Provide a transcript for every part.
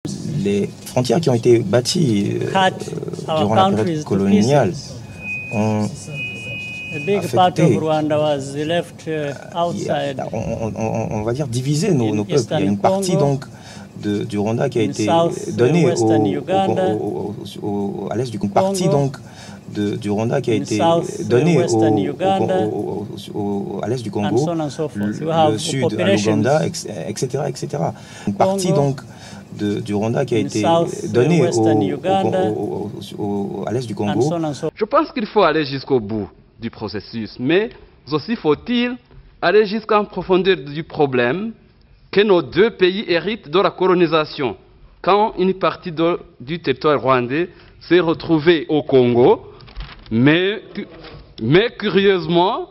Les frontières qui ont été bâties durant la période coloniale ont affecté, on va dire, divisé nos peuples. Il y a une partie donc du Rwanda qui a été donnée à l'est du Congo. Une partie donc du Rwanda qui a été donnée à l'est du Congo, le sud à l'Ouganda, etc., etc. Une partie donc du Rwanda qui a été donnée à l'est du Congo. Je pense qu'il faut aller jusqu'au bout du processus, mais aussi faut-il aller jusqu'en profondeur du problème que nos deux pays héritent de la colonisation. Quand une partie du territoire rwandais s'est retrouvée au Congo, mais curieusement,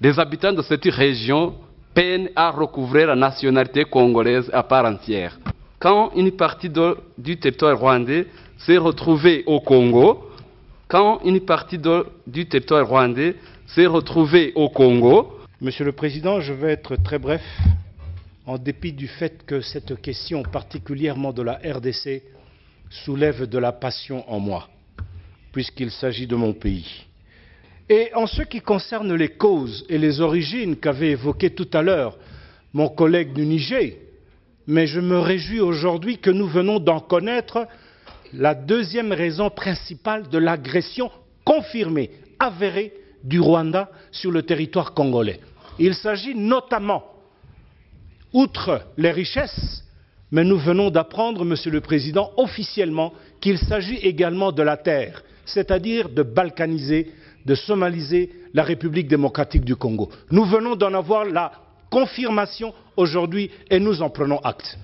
les habitants de cette région peinent à recouvrer la nationalité congolaise à part entière. Quand une partie du territoire rwandais s'est retrouvée au Congo, Monsieur le Président, je vais être très bref, en dépit du fait que cette question, particulièrement de la RDC, soulève de la passion en moi, puisqu'il s'agit de mon pays. Et en ce qui concerne les causes et les origines qu'avait évoquées tout à l'heure mon collègue du Niger, mais je me réjouis aujourd'hui que nous venons d'en connaître la deuxième raison principale de l'agression confirmée, avérée du Rwanda sur le territoire congolais. Il s'agit notamment, outre les richesses, mais nous venons d'apprendre, Monsieur le Président, officiellement qu'il s'agit également de la terre, c'est-à-dire de balkaniser, de somaliser la République démocratique du Congo. Nous venons d'en avoir la confirmation aujourd'hui et nous en prenons acte.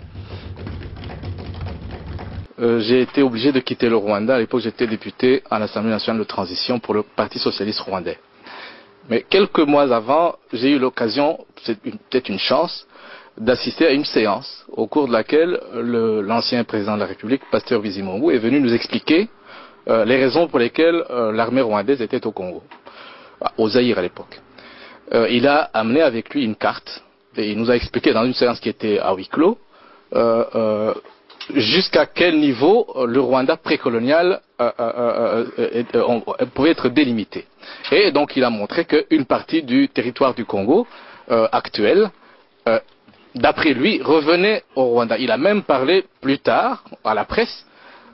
J'ai été obligé de quitter le Rwanda. À l'époque, j'étais député à l'Assemblée nationale de transition pour le Parti socialiste rwandais. Mais quelques mois avant, j'ai eu l'occasion, c'est peut-être une chance, d'assister à une séance au cours de laquelle l'ancien président de la République, Pasteur Bizimungu, est venu nous expliquer les raisons pour lesquelles l'armée rwandaise était au Congo, au Zaïre à l'époque. Il a amené avec lui une carte et il nous a expliqué dans une séance qui était à huis clos jusqu'à quel niveau le Rwanda précolonial pouvait être délimité. Et donc il a montré qu'une partie du territoire du Congo actuel, d'après lui, revenait au Rwanda. Il a même parlé plus tard, à la presse,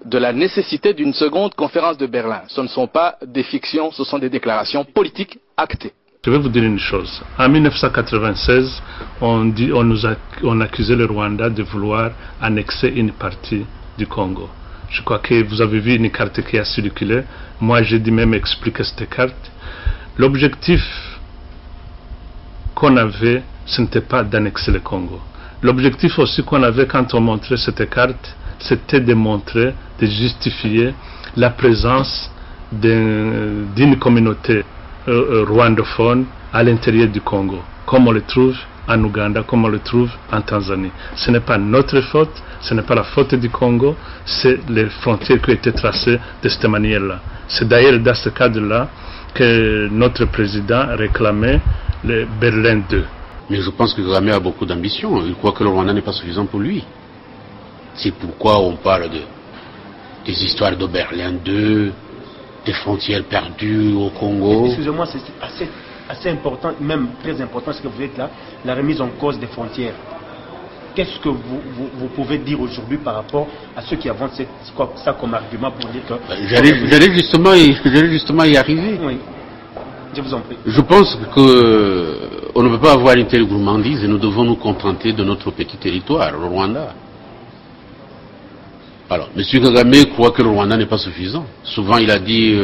de la nécessité d'une seconde conférence de Berlin. Ce ne sont pas des fictions, ce sont des déclarations politiques actées. Je vais vous dire une chose. En 1996, on accusait le Rwanda de vouloir annexer une partie du Congo. Je crois que vous avez vu une carte qui a circulé. Moi, j'ai dû même expliquer cette carte. L'objectif qu'on avait, ce n'était pas d'annexer le Congo. L'objectif aussi qu'on avait quand on montrait cette carte, c'était de montrer, de justifier la présence d'une communauté rwandophone à l'intérieur du Congo, comme on le trouve en Ouganda, comme on le trouve en Tanzanie. Ce n'est pas notre faute, ce n'est pas la faute du Congo, c'est les frontières qui ont été tracées de cette manière-là. C'est d'ailleurs dans ce cadre-là que notre président réclamait le Berlin II. Mais je pense que Kagame a beaucoup d'ambition. Il croit que le Rwanda n'est pas suffisant pour lui. C'est pourquoi on parle des histoires de Berlin II, des frontières perdues au Congo. Excusez-moi, c'est assez important, même très important ce que vous dites là, la remise en cause des frontières. Qu'est-ce que vous pouvez dire aujourd'hui par rapport à ceux qui avancent ça comme argument pour dire que... J'allais justement y arriver. Oui, je vous en prie. Je pense qu'on ne peut pas avoir une telle gourmandise et nous devons nous contenter de notre petit territoire, le Rwanda. Alors, M. Kagame croit que le Rwanda n'est pas suffisant. Souvent, il a dit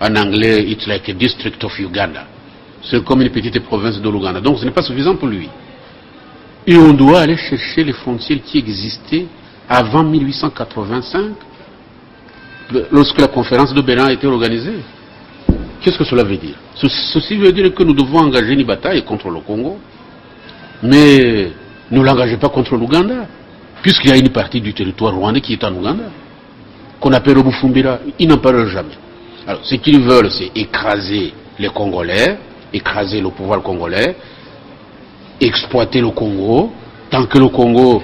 en anglais, it's like a district of Uganda. C'est comme une petite province de l'Ouganda. Donc, ce n'est pas suffisant pour lui. Et on doit aller chercher les frontières qui existaient avant 1885, lorsque la conférence de Berlin a été organisée. Qu'est-ce que cela veut dire? Ceci veut dire que nous devons engager une bataille contre le Congo, mais ne l'engagez pas contre l'Ouganda. Puisqu'il y a une partie du territoire rwandais qui est en Ouganda, qu'on appelle le Bufumbira, ils n'en parlent jamais. Alors, ce qu'ils veulent, c'est écraser les Congolais, écraser le pouvoir congolais, exploiter le Congo, tant que le Congo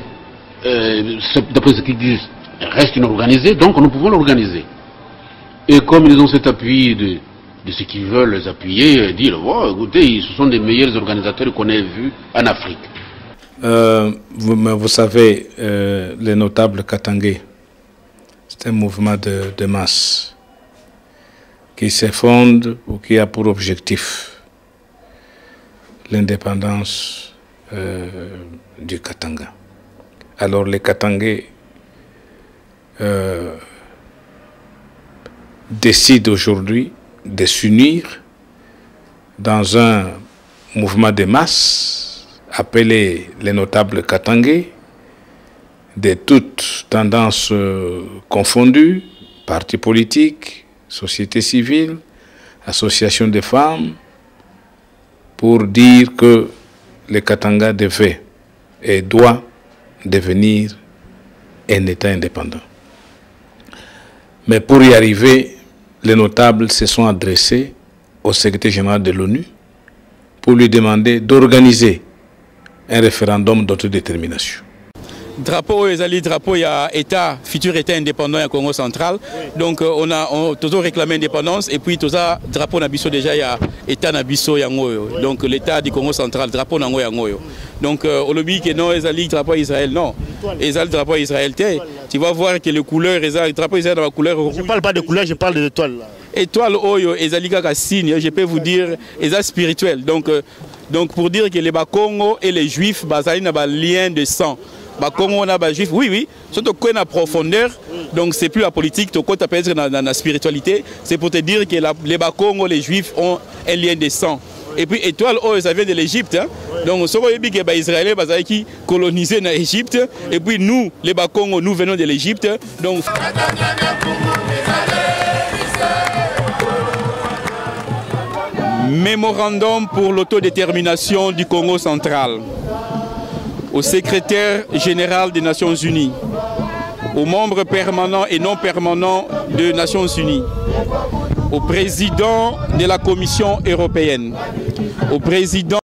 d'après ce qu'ils disent, reste inorganisé, donc nous pouvons l'organiser. Et comme ils ont cet appui de ceux qui veulent les appuyer, dire, oh, écoutez, ce sont des meilleurs organisateurs qu'on ait vus en Afrique. Vous savez, les notables katangais, c'est un mouvement de masse qui se fonde ou qui a pour objectif l'indépendance du Katanga. Alors les Katangais décident aujourd'hui de s'unir dans un mouvement de masse appelé les notables katangais, de toutes tendances confondues, partis politiques, société civile, associations de femmes, pour dire que le Katanga devait et doit devenir un État indépendant. Mais pour y arriver, les notables se sont adressés au secrétaire général de l'ONU pour lui demander d'organiser un référendum d'autodétermination. Drapeau ezali drapeau il y a État futur État indépendant au Congo central. Donc on a toujours réclamé l'indépendance et puis tout ça drapeau nabiso déjà il y a État nabiso yango. Donc l'État du Congo central drapeau nango yango. Donc au lobby que non ezali drapeau Israël non. Ezali drapeau Israël tu vas voir que les couleurs ezali drapeau Israël dans la couleur rouge. Je parle pas de couleur, je parle de l'étoile. Étoile oyo ezali kaka signe, je peux vous dire ezali spirituel. Donc pour dire que les Bakongo et les Juifs bazali na ba lien de sang. Comme on a juif, oui, surtout qu'on a profondeur, donc c'est plus la politique, tu peux dans la spiritualité, c'est pour te dire que les Bakongo, les juifs ont un lien de sang. Et puis étoile, ça vient de l'Égypte, hein? Donc ce qu'on dit que les Israéliens qui colonisé dans l'Égypte, et puis nous, les Bakongo, nous venons de l'Égypte. Donc mémorandum pour l'autodétermination du Congo central. Au secrétaire général des Nations Unies, aux membres permanents et non permanents des Nations Unies, au président de la Commission européenne, au président